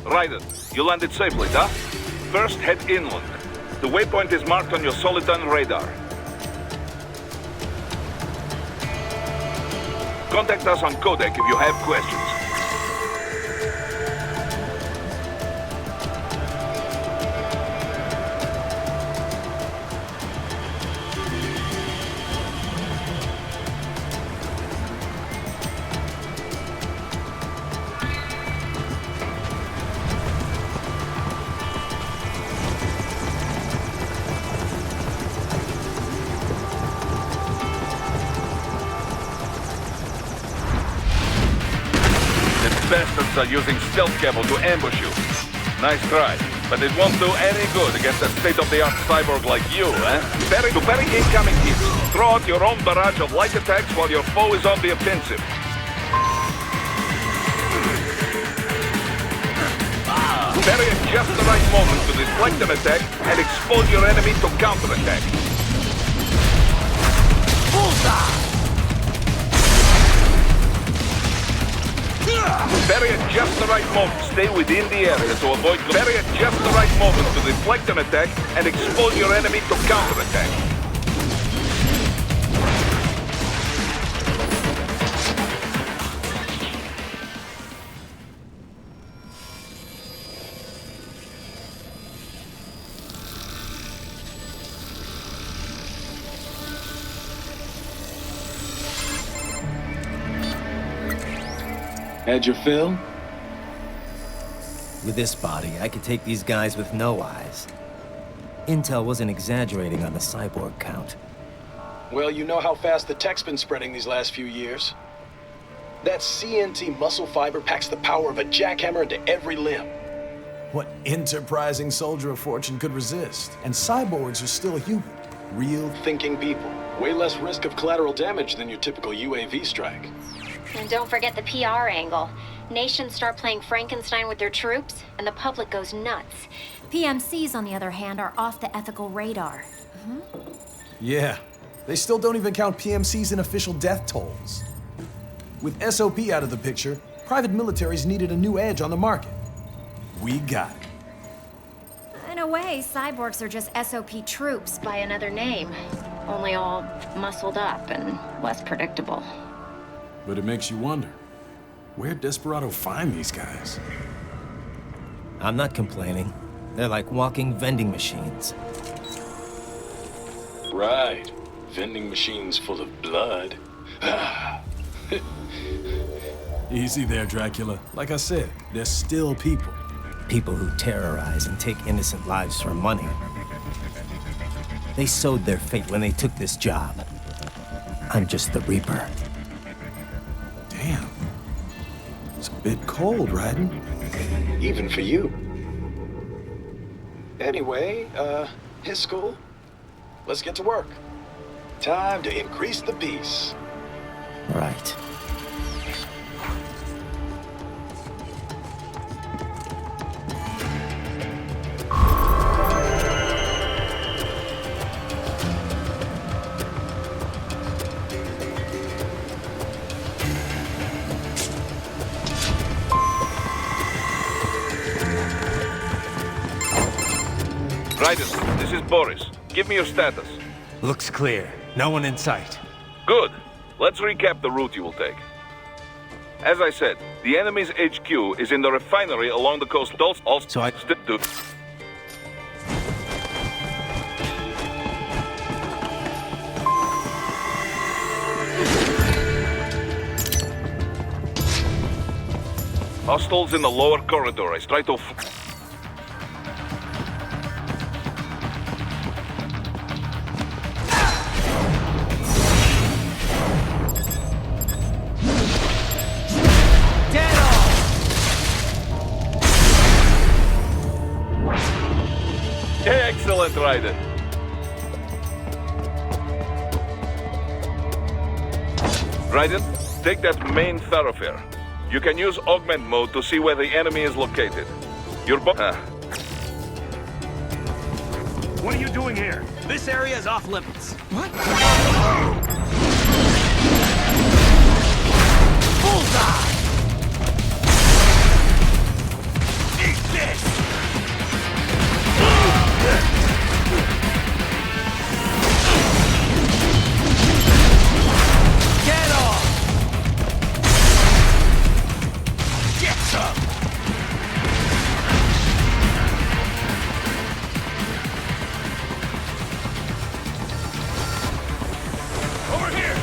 Raiden, you landed safely, huh? First, head inland. The waypoint is marked on your Soliton radar. Contact us on Codec if you have questions. Bastards are using stealth camo to ambush you. Nice try, but it won't do any good against a state-of-the-art cyborg like you, eh? To parry incoming hits, throw out your own barrage of light attacks while your foe is on the offensive. Parry at just the right moment to deflect an attack and expose your enemy to counterattack. Bullseye! Parry at just the right moment. Stay within the area to avoid... Parry at just the right moment to deflect an attack and expose your enemy to counterattack. Had your fill? With this body, I could take these guys with no eyes. Intel wasn't exaggerating on the cyborg count. Well, you know how fast the tech's been spreading these last few years. That CNT muscle fiber packs the power of a jackhammer into every limb. What enterprising soldier of fortune could resist? And cyborgs are still human. Real thinking people. Way less risk of collateral damage than your typical UAV strike. And don't forget the PR angle. Nations start playing Frankenstein with their troops, and the public goes nuts. PMCs, on the other hand, are off the ethical radar. Yeah. They still don't even count PMCs in official death tolls. With SOP out of the picture, private militaries needed a new edge on the market. We got it. In a way, cyborgs are just SOP troops By another name. Only all muscled up and less predictable. But it makes you wonder, where'd Desperado find these guys? I'm not complaining. They're like walking vending machines. Right. Vending machines full of blood. Easy there, Dracula. Like I said, they're still people. People who terrorize and take innocent lives for money. They sowed their fate when they took this job. I'm just the Reaper. Damn. It's a bit cold, Raiden. Even for you. Anyway, his school. Let's get to work. Time to increase the peace. Right. Raiden, this is Boris. Give me your status. Looks clear. No one in sight. Good. Let's recap the route you will take. As I said, the enemy's HQ is in the refinery along the coast. So I... Hostiles in the lower corridor. I try to... Excellent, Raiden. Raiden, take that main thoroughfare. You can use augment mode to see where the enemy is located. Your What are you doing here? This area is off limits. What? Bullseye! Over here!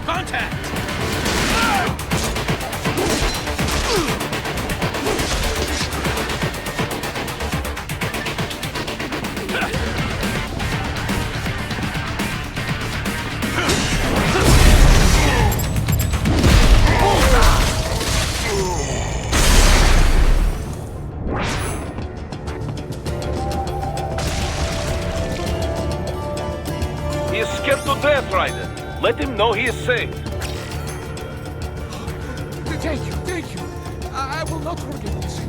Contact! He is scared to death, Ryder. Let him know he is safe. Thank you, thank you. I will not forget this.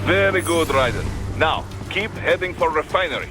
Very good, Ryder. Now, keep heading for refinery.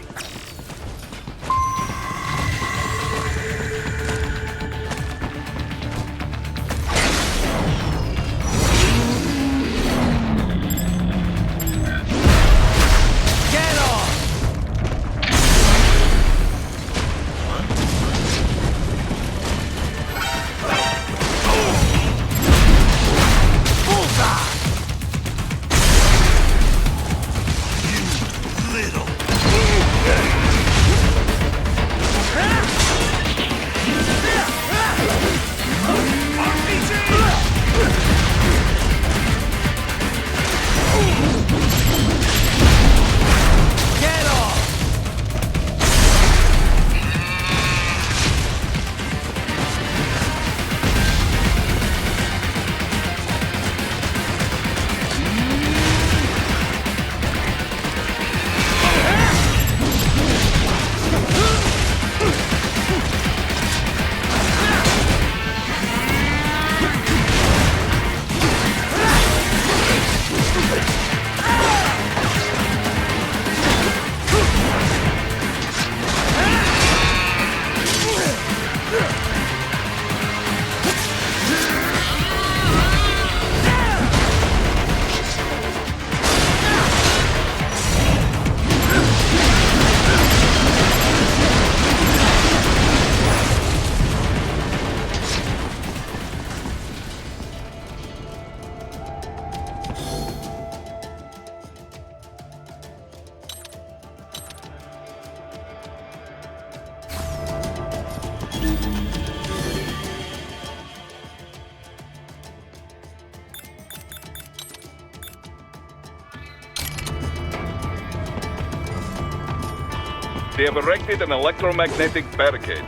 They have erected an electromagnetic barricade.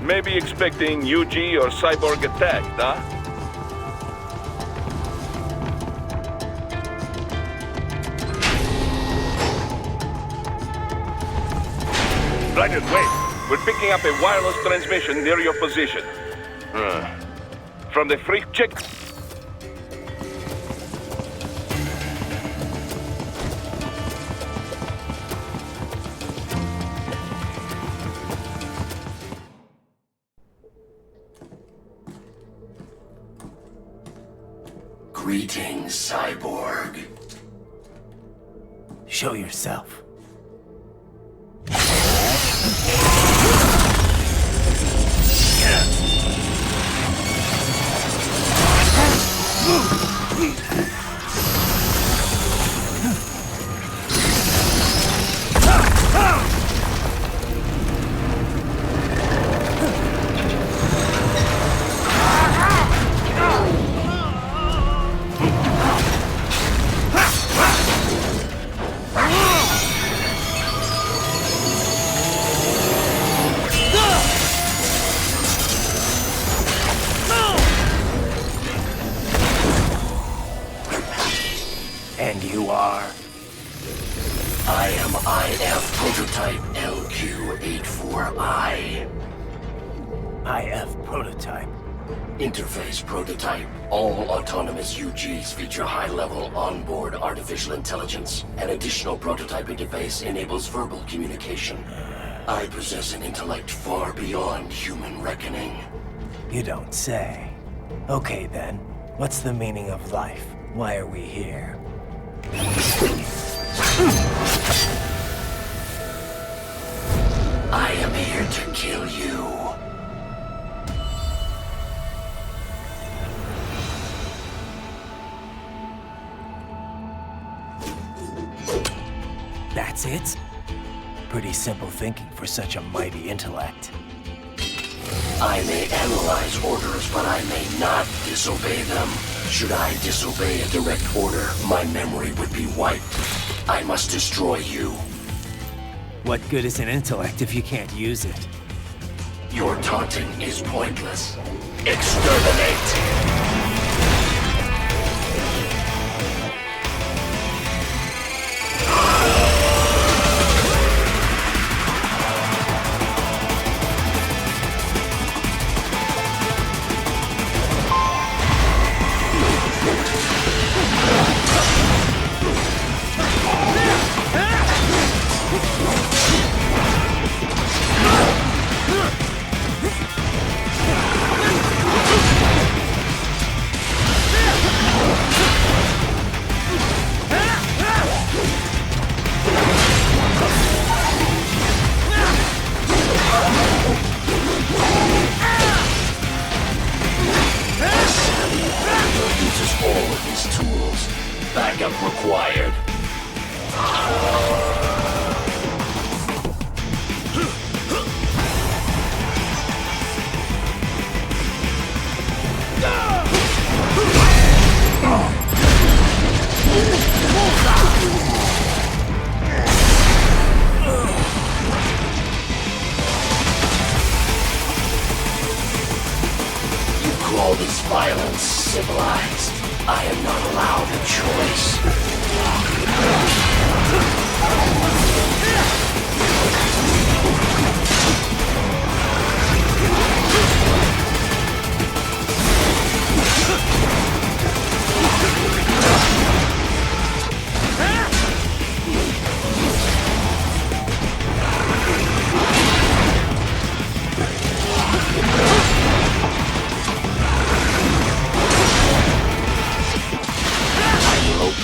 Maybe expecting UG or cyborg attack, huh? Ryder, wait. We're picking up a wireless transmission near your position. From the freak chick. Greetings, cyborg. Show yourself. And you are? I am IF Prototype LQ84I. IF Prototype. Interface Prototype. All autonomous UGs feature high-level onboard artificial intelligence. An additional prototype interface enables verbal communication. I possess an intellect far beyond human reckoning. You don't say. Okay then, what's the meaning of life? Why are we here? I am here to kill you. That's it? Pretty simple thinking for such a mighty intellect. I may analyze orders, but I may not disobey them. Should I disobey a direct order, my memory would be wiped. I must destroy you. What good is an intellect if you can't use it? Your taunting is pointless. Exterminate! Backup required. You call this violence civilized? I am not allowed a choice.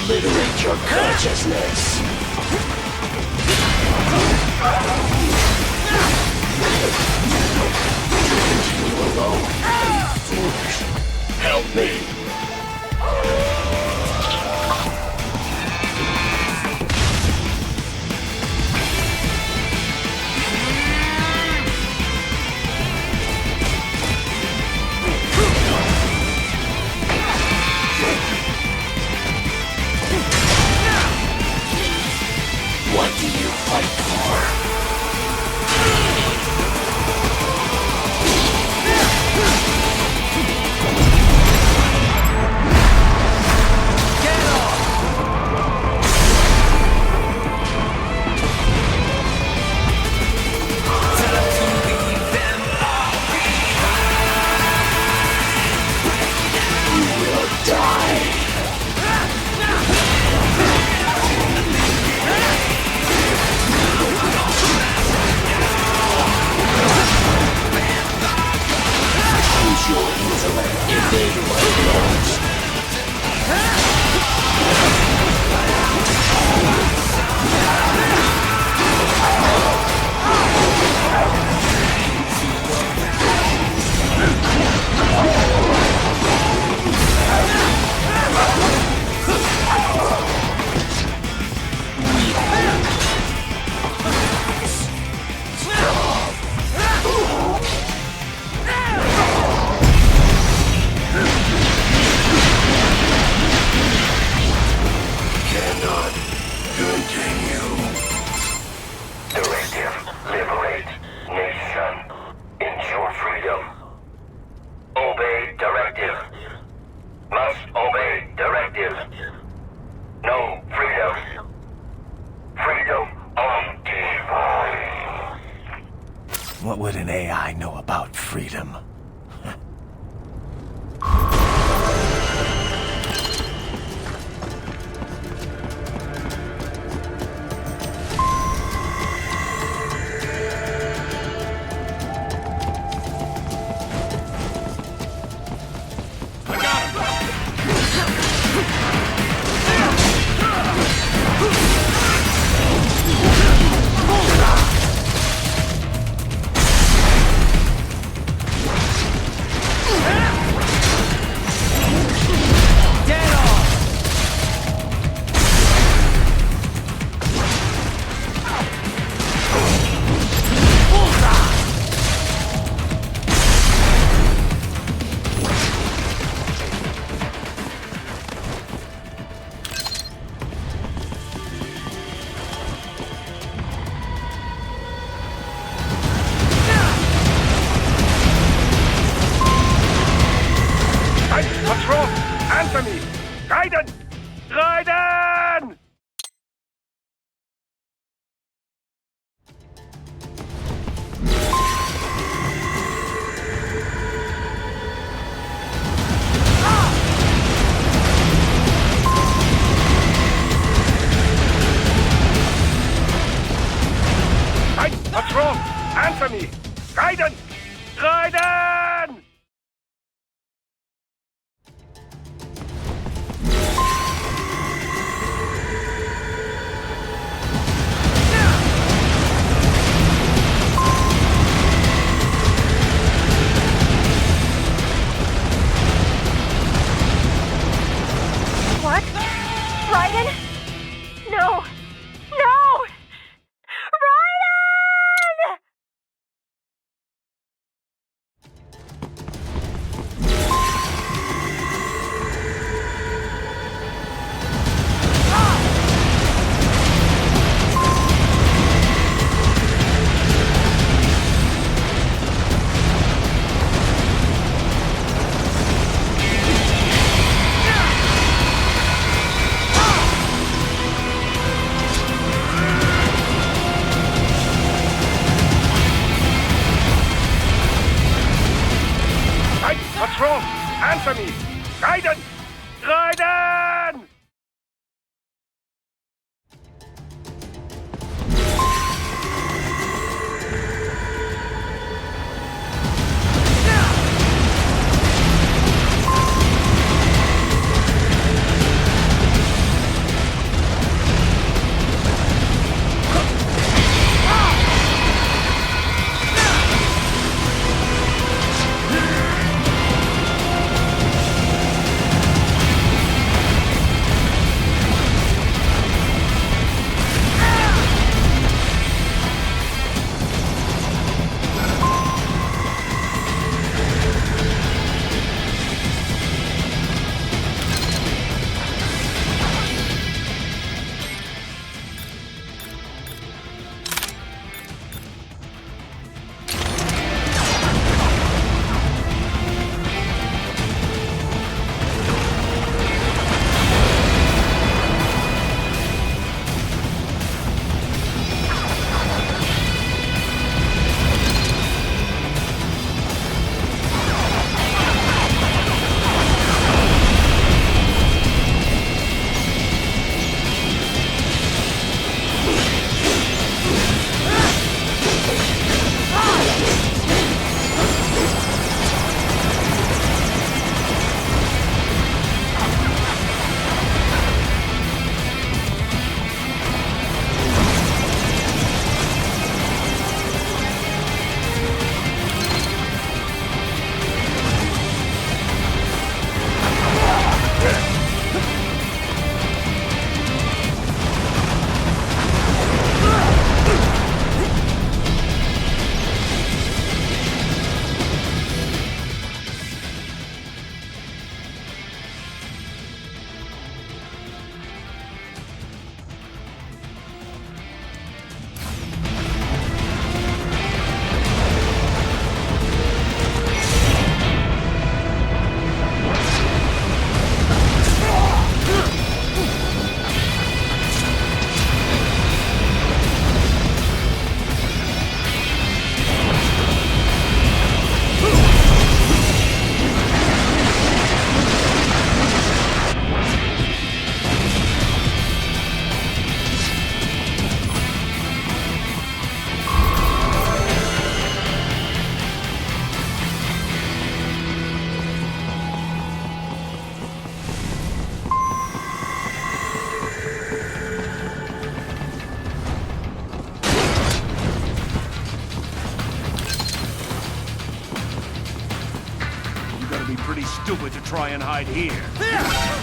Obliterate your consciousness. Continue alone. Foolish. Help me. What do you fight for? Obey my laws. Cannot continue. Directive, liberate nation. Ensure freedom. Obey directive. Must obey directive. No freedom. Freedom undefined. What would an AI know about freedom? What's wrong? Answer me! Raiden! Raiden! Raiden, what's wrong? Answer me! Raiden! Raiden! What? Raiden? No! No! Raiden! Raiden, what's wrong? Answer me! Raiden! Raiden! stupid to try and hide here. Get off!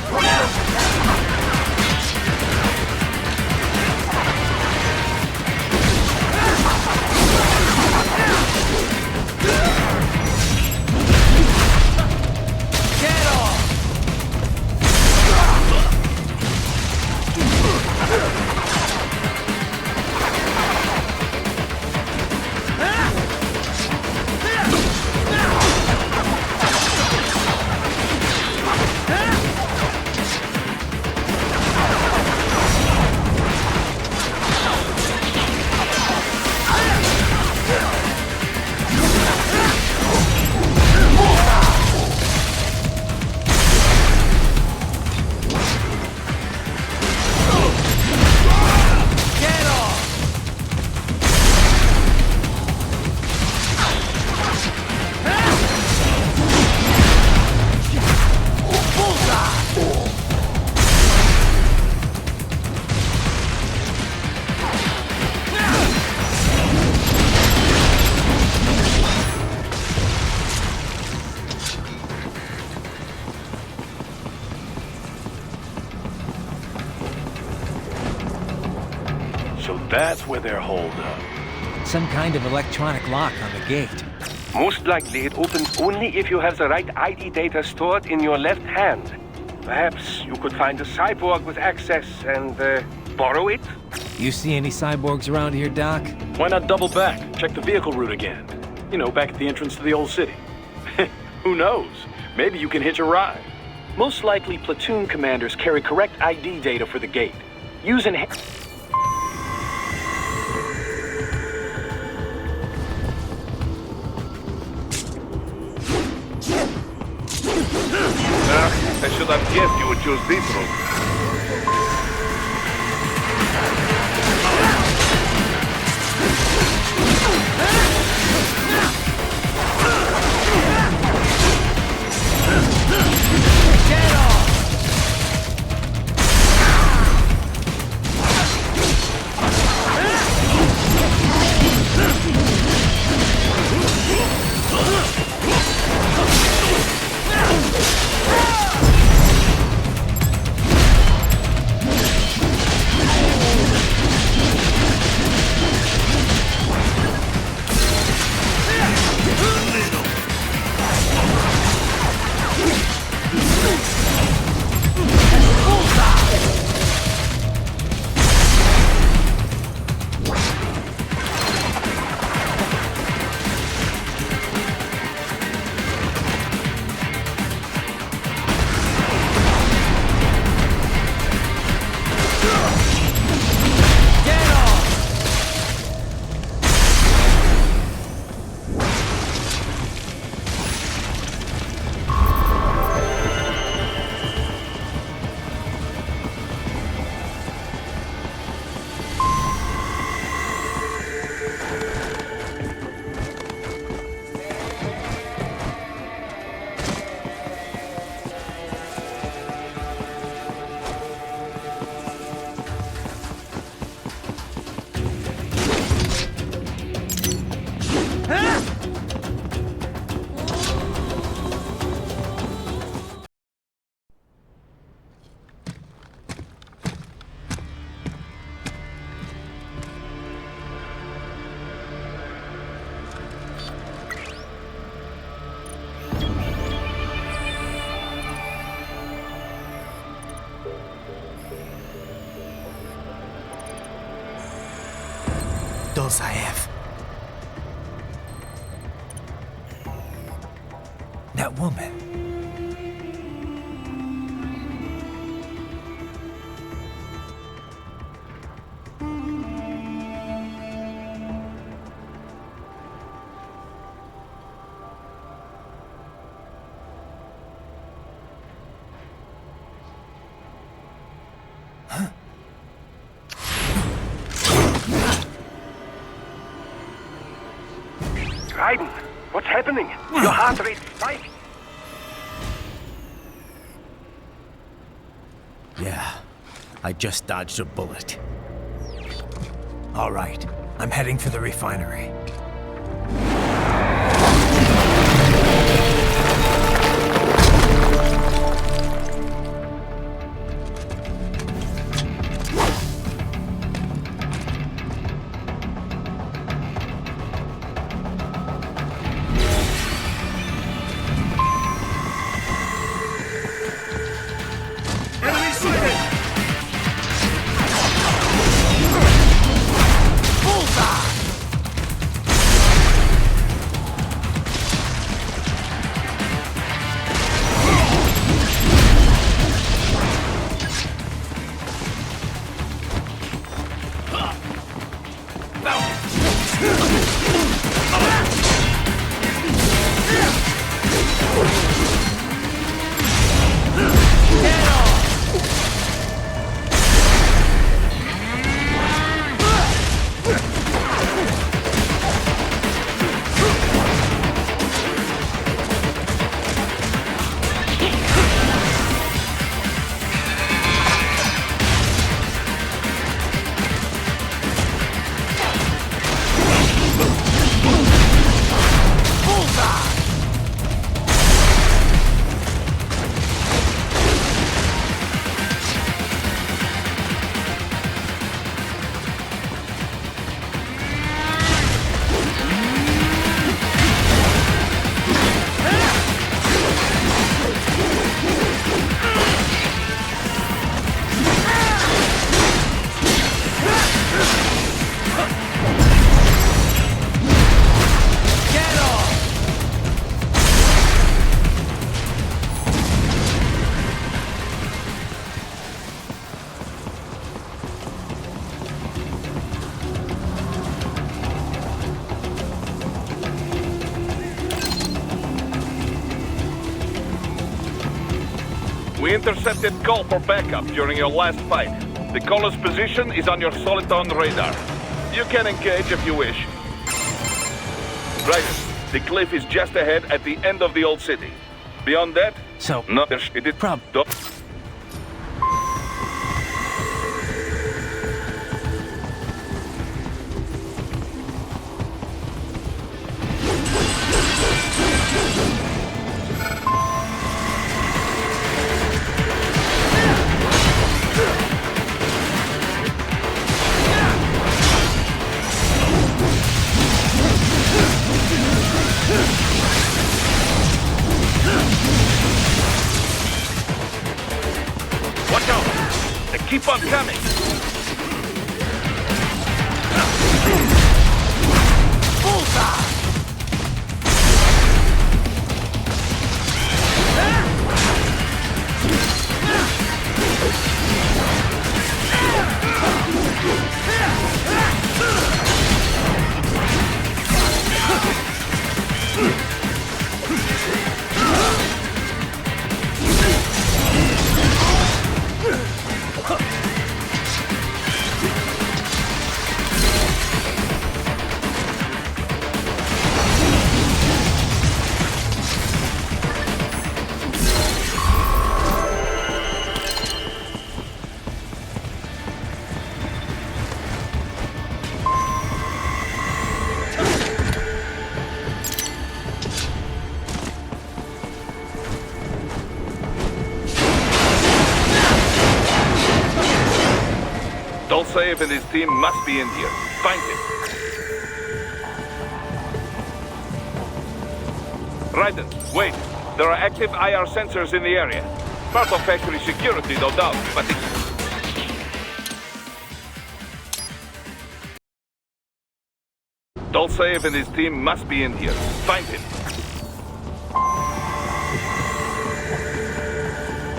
So that's where they're holed up. Some kind of electronic lock on the gate. Most likely it opens only if you have the right ID data stored in your left hand. Perhaps you could find a cyborg with access and borrow it? You see any cyborgs around here, Doc? Why not double back? Check the vehicle route again. You know, back at the entrance to the old city. Who knows? Maybe you can hitch a ride. Most likely, platoon commanders carry correct ID data for the gate. Use an... I should have guessed you would choose this route. Get off! Dolzaev. That woman. Raiden, what's happening? Your heart rate spiked. Yeah, I just dodged a bullet. All right, I'm heading for the refinery. We intercepted call for backup during your last fight. The caller's position is on your Soliton radar. You can engage if you wish. Right. The cliff is just ahead at the end of the old city. Beyond that, So, no, it is don't. Watch out! They keep on coming! Bullseye! Dolcev and his team must be in here. Find him. Raiden, wait. There are active IR sensors in the area. Part of factory security, no doubt, but it's... Dolcev and his team must be in here. Find him.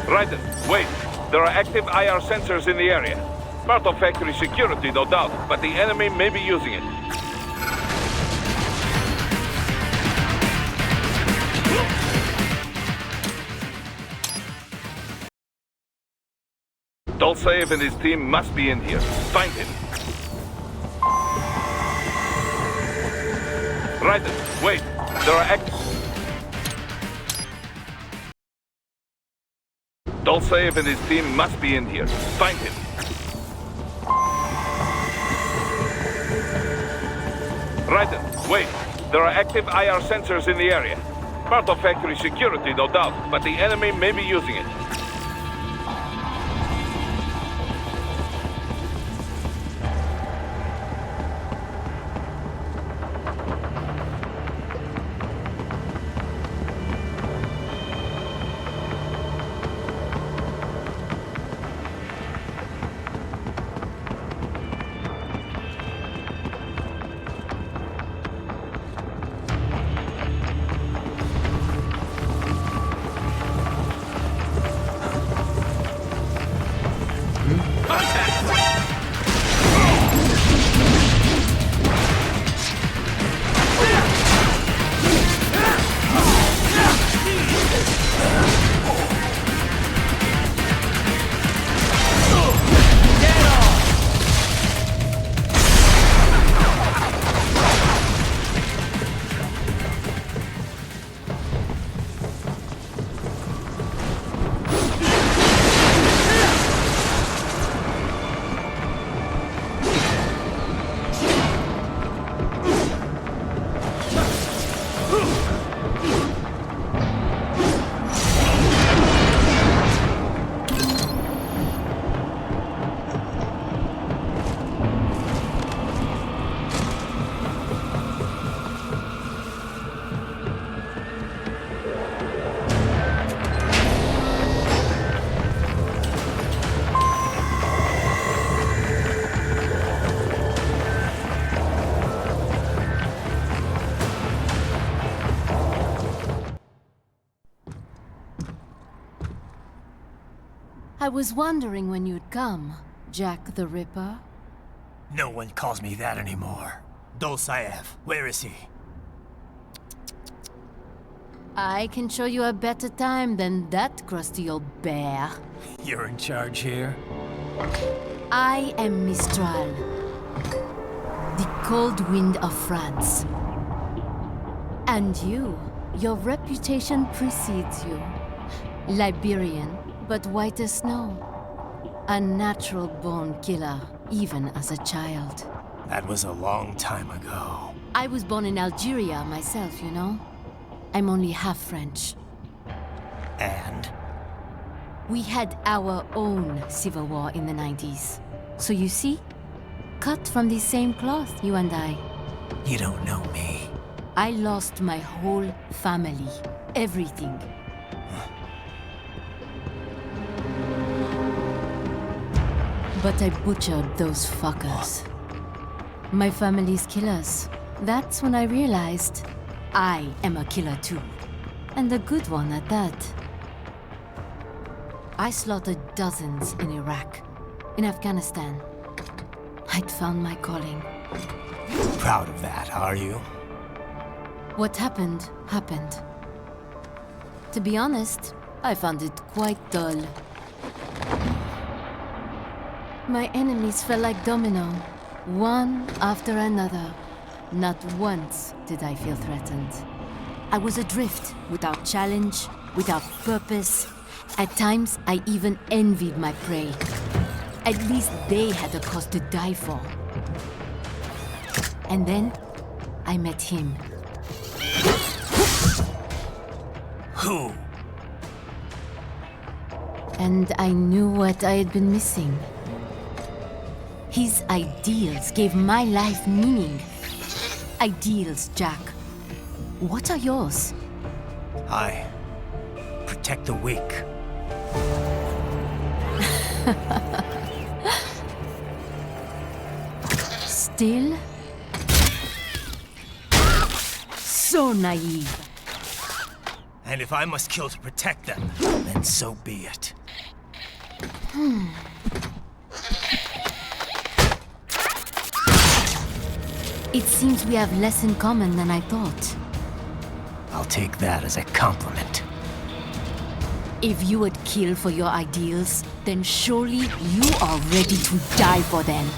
Raiden, wait. There are active IR sensors in the area. Part of factory security, no doubt, but the enemy may be using it. Dolcev and his team must be in here. Find him. Raiden, wait. There are Dolcev and his team must be in here. Find him. Raiden, wait. There are active IR sensors in the area. Part of factory security, no doubt, but the enemy may be using it. I was wondering when you'd come, Jack the Ripper. No one calls me that anymore. Dolcev, where is he? I can show you a better time than that crusty old bear. You're in charge here? I am Mistral, the cold wind of France. And your reputation precedes you. Liberian, but white as snow. A natural-born killer, even as a child. That was a long time ago. I was born in Algeria myself, you know? I'm only half French. And? We had our own civil war in the 90s. So you see? Cut from the same cloth, you and I. You don't know me. I lost my whole family. Everything. But I butchered those fuckers. My family's killers. That's when I realized I am a killer too. And a good one at that. I slaughtered dozens in Iraq, in Afghanistan. I'd found my calling. Proud of that, are you? What happened, happened. To be honest, I found it quite dull. My enemies fell like domino, one after another. Not once did I feel threatened. I was adrift, without challenge, without purpose. At times, I even envied my prey. At least they had a cause to die for. And then, I met him. Who? And I knew what I had been missing. His ideals gave my life meaning. Ideals, Jack. What are yours? I protect the weak. Still? So naive. And if I must kill to protect them, then so be it. It seems we have less in common than I thought. I'll take that as a compliment. If you would kill for your ideals, then surely you are ready to die for them.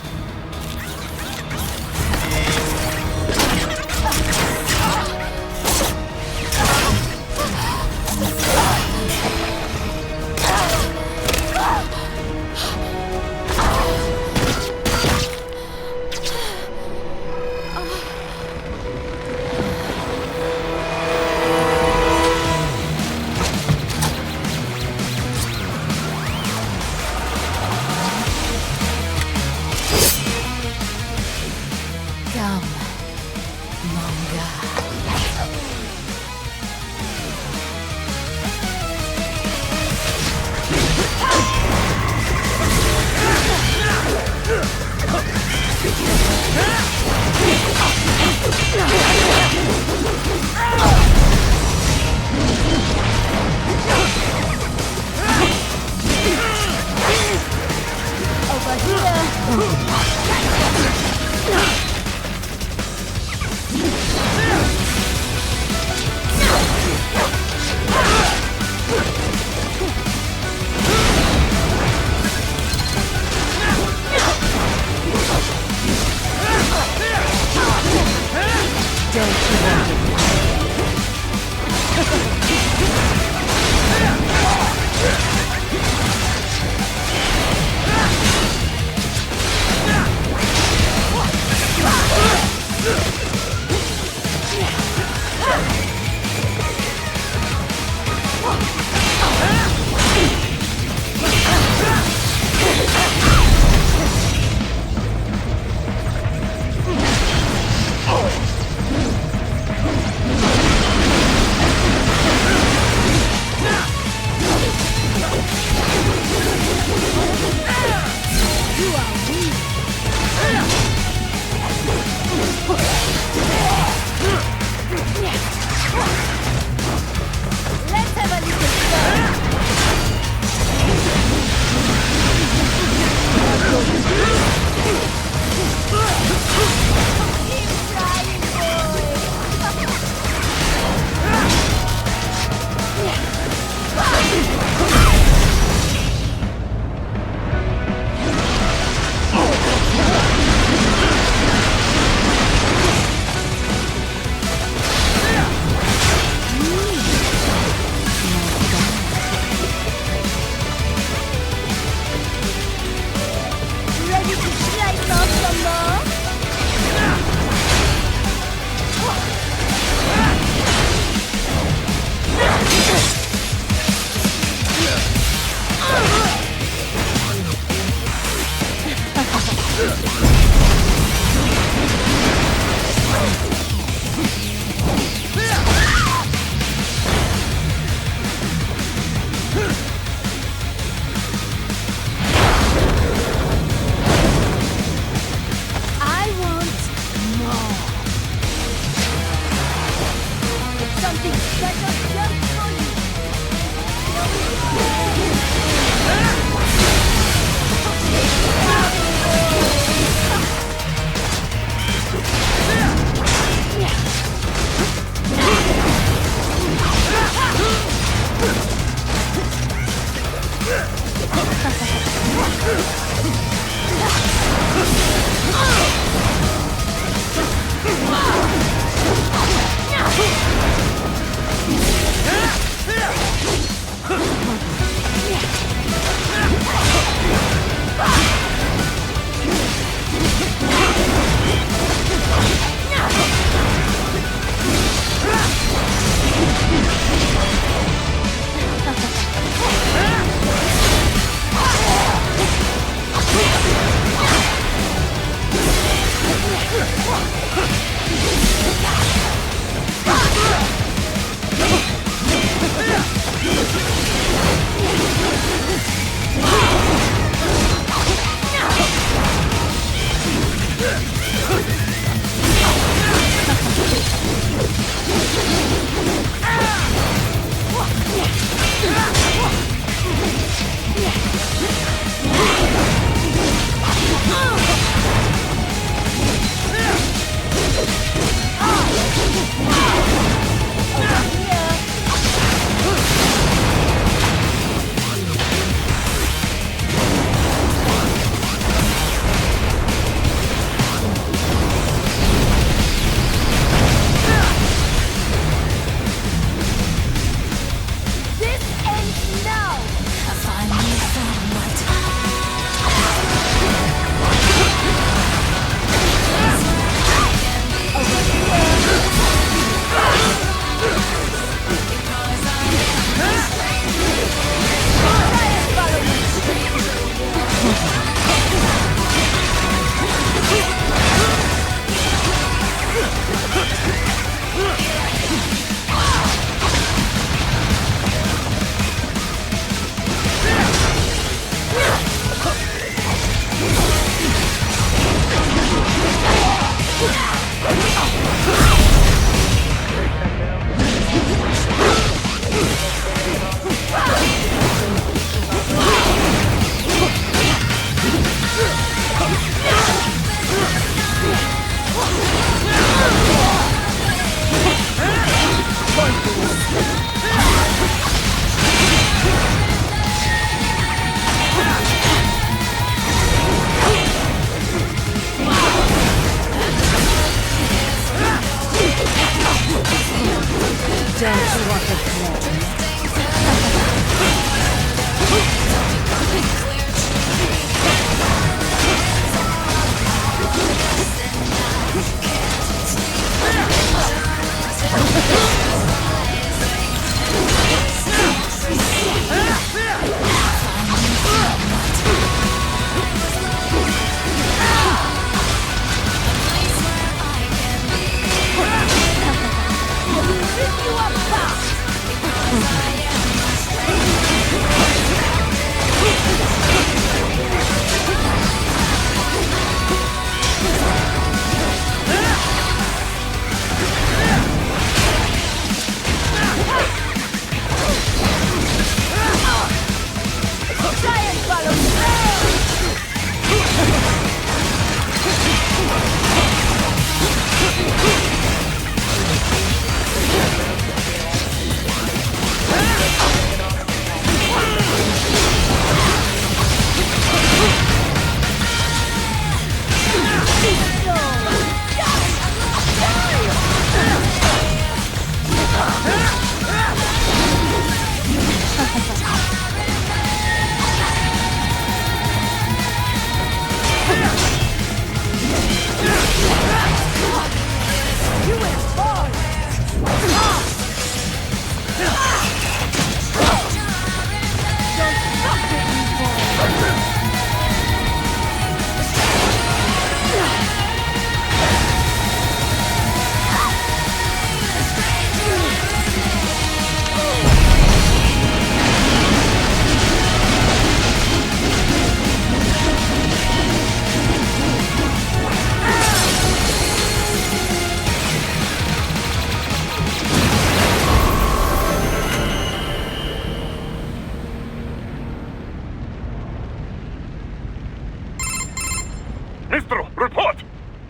Mistral, report!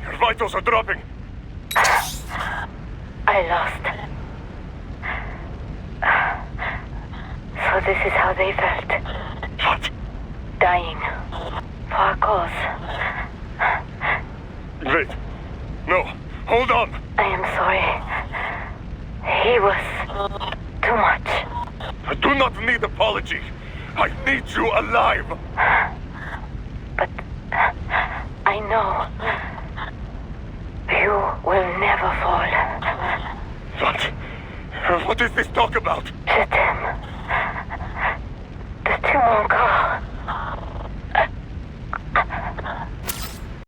Your vitals are dropping. I lost. So this is how they felt. What? Dying. Parkos. Wait. No. Hold on. I am sorry. He was too much. I do not need apology. I need you alive. But I know you will never fall. What is this talk about? The two Monka.